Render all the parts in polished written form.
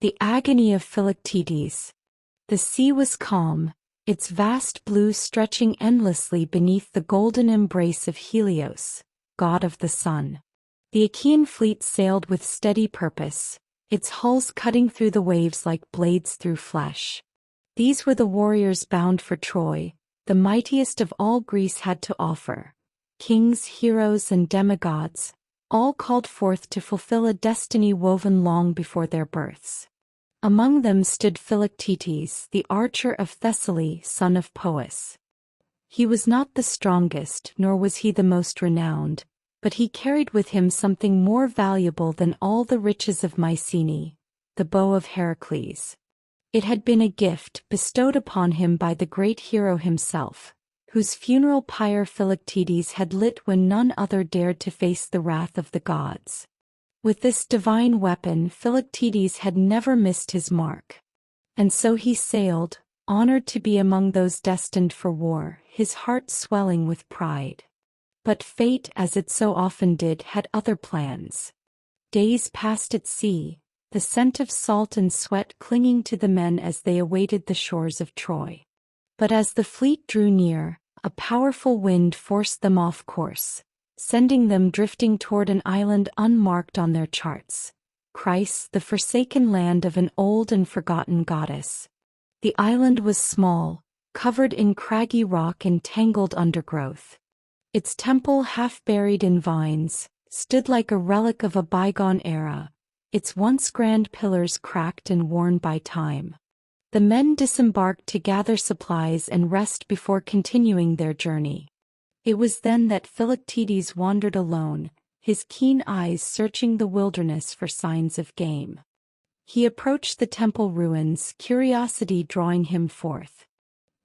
The agony of Philoctetes. The sea was calm, its vast blue stretching endlessly beneath the golden embrace of Helios, god of the sun. The Achaean fleet sailed with steady purpose, its hulls cutting through the waves like blades through flesh. These were the warriors bound for Troy, the mightiest of all Greece had to offer. Kings, heroes, and demigods, all called forth to fulfill a destiny woven long before their births. Among them stood Philoctetes, the archer of Thessaly, son of Pois. He was not the strongest, nor was he the most renowned, but he carried with him something more valuable than all the riches of Mycenae, the bow of Heracles. It had been a gift bestowed upon him by the great hero himself, whose funeral pyre Philoctetes had lit when none other dared to face the wrath of the gods. With this divine weapon Philoctetes had never missed his mark. And so he sailed, honored to be among those destined for war, his heart swelling with pride. But fate, as it so often did, had other plans. Days passed at sea, the scent of salt and sweat clinging to the men as they awaited the shores of Troy. But as the fleet drew near, a powerful wind forced them off course, sending them drifting toward an island unmarked on their charts, Chryse, the forsaken land of an old and forgotten goddess. The island was small, covered in craggy rock and tangled undergrowth. Its temple, half buried in vines, stood like a relic of a bygone era, its once grand pillars cracked and worn by time. The men disembarked to gather supplies and rest before continuing their journey. It was then that Philoctetes wandered alone, his keen eyes searching the wilderness for signs of game. He approached the temple ruins, curiosity drawing him forth.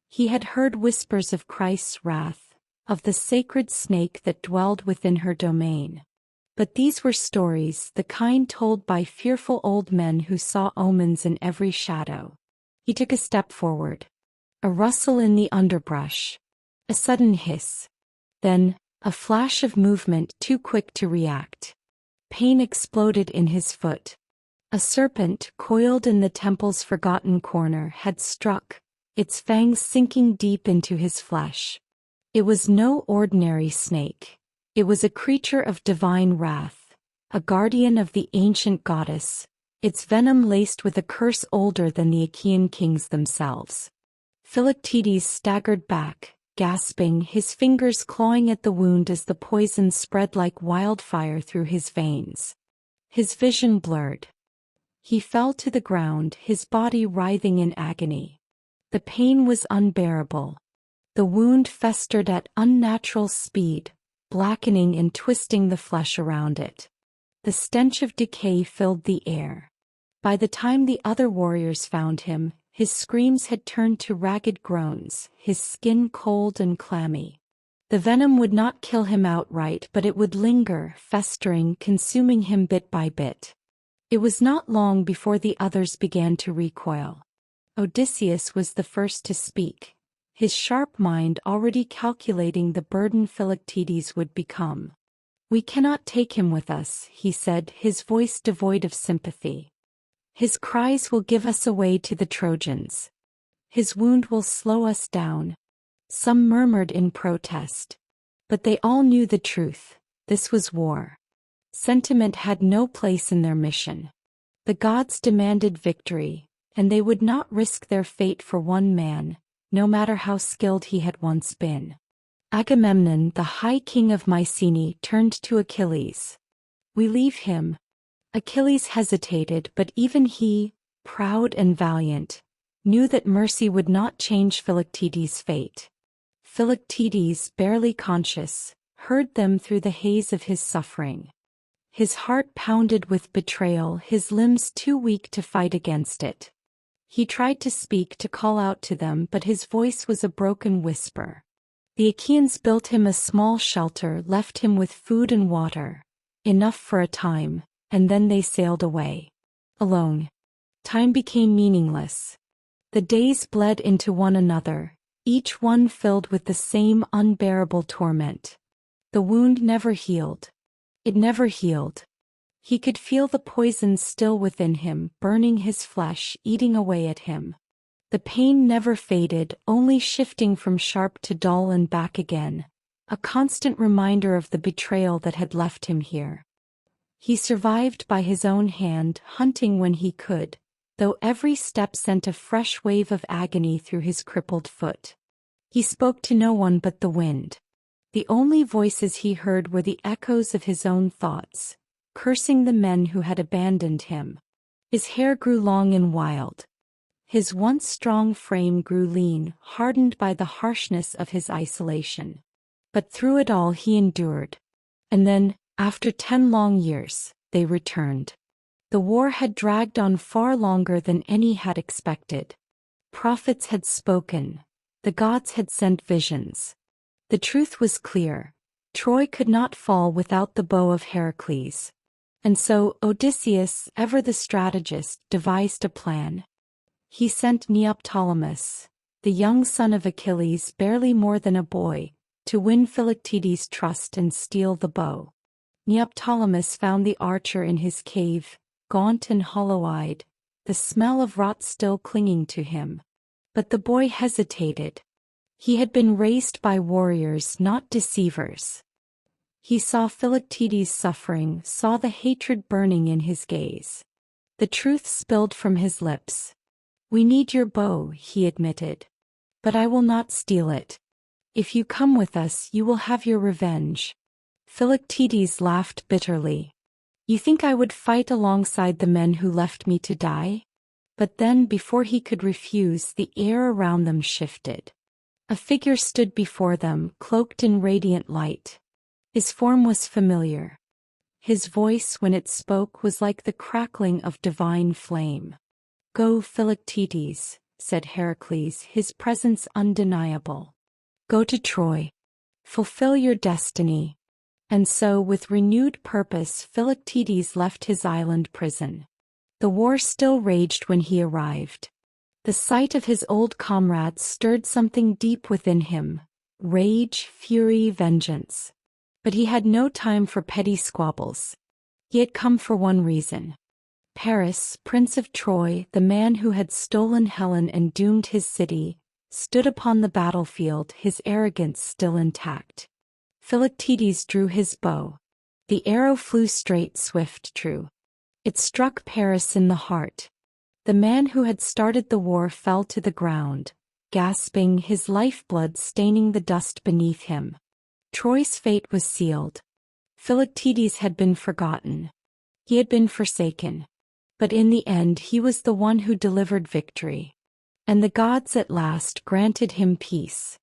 He had heard whispers of Chryse's wrath, of the sacred snake that dwelled within her domain. But these were stories, the kind told by fearful old men who saw omens in every shadow. He took a step forward. A rustle in the underbrush. A sudden hiss. Then, a flash of movement too quick to react. Pain exploded in his foot. A serpent, coiled in the temple's forgotten corner, had struck, its fangs sinking deep into his flesh. It was no ordinary snake. It was a creature of divine wrath, a guardian of the ancient goddess, its venom laced with a curse older than the Achaean kings themselves. Philoctetes staggered back, gasping, his fingers clawing at the wound as the poison spread like wildfire through his veins. His vision blurred. He fell to the ground, his body writhing in agony. The pain was unbearable. The wound festered at unnatural speed, blackening and twisting the flesh around it. The stench of decay filled the air. By the time the other warriors found him, his screams had turned to ragged groans, his skin cold and clammy. The venom would not kill him outright, but it would linger, festering, consuming him bit by bit. It was not long before the others began to recoil. Odysseus was the first to speak, his sharp mind already calculating the burden Philoctetes would become. "We cannot take him with us," he said, his voice devoid of sympathy. "His cries will give us away to the Trojans. His wound will slow us down." Some murmured in protest. But they all knew the truth. This was war. Sentiment had no place in their mission. The gods demanded victory, and they would not risk their fate for one man, no matter how skilled he had once been. Agamemnon, the high king of Mycenae, turned to Achilles. "We leave him." Achilles hesitated, but even he, proud and valiant, knew that mercy would not change Philoctetes' fate. Philoctetes, barely conscious, heard them through the haze of his suffering. His heart pounded with betrayal, his limbs too weak to fight against it. He tried to speak, to call out to them, but his voice was a broken whisper. The Achaeans built him a small shelter, left him with food and water, enough for a time, and then they sailed away. Alone. Time became meaningless. The days bled into one another, each one filled with the same unbearable torment. The wound never healed. It never healed. He could feel the poison still within him, burning his flesh, eating away at him. The pain never faded, only shifting from sharp to dull and back again, a constant reminder of the betrayal that had left him here. He survived by his own hand, hunting when he could, though every step sent a fresh wave of agony through his crippled foot. He spoke to no one but the wind. The only voices he heard were the echoes of his own thoughts, cursing the men who had abandoned him. His hair grew long and wild. His once strong frame grew lean, hardened by the harshness of his isolation. But through it all he endured. And then, after 10 long years, they returned. The war had dragged on far longer than any had expected. Prophets had spoken. The gods had sent visions. The truth was clear. Troy could not fall without the bow of Heracles. And so Odysseus, ever the strategist, devised a plan. He sent Neoptolemus, the young son of Achilles, barely more than a boy, to win Philoctetes' trust and steal the bow. Neoptolemus found the archer in his cave, gaunt and hollow-eyed, the smell of rot still clinging to him. But the boy hesitated. He had been raised by warriors, not deceivers. He saw Philoctetes suffering, saw the hatred burning in his gaze. The truth spilled from his lips. "We need your bow," he admitted. "But I will not steal it. If you come with us, you will have your revenge." Philoctetes laughed bitterly. "You think I would fight alongside the men who left me to die?" But then, before he could refuse, the air around them shifted. A figure stood before them, cloaked in radiant light. His form was familiar. His voice, when it spoke, was like the crackling of divine flame. "Go, Philoctetes," said Heracles, his presence undeniable. "Go to Troy. Fulfill your destiny." And so, with renewed purpose, Philoctetes left his island prison. The war still raged when he arrived. The sight of his old comrades stirred something deep within him: rage, fury, vengeance. But he had no time for petty squabbles. He had come for one reason. Paris, Prince of Troy, the man who had stolen Helen and doomed his city, stood upon the battlefield, his arrogance still intact. Philoctetes drew his bow. The arrow flew straight, swift, true. It struck Paris in the heart. The man who had started the war fell to the ground, gasping, his lifeblood staining the dust beneath him. Troy's fate was sealed. Philoctetes had been forgotten. He had been forsaken. But in the end he was the one who delivered victory. And the gods at last granted him peace.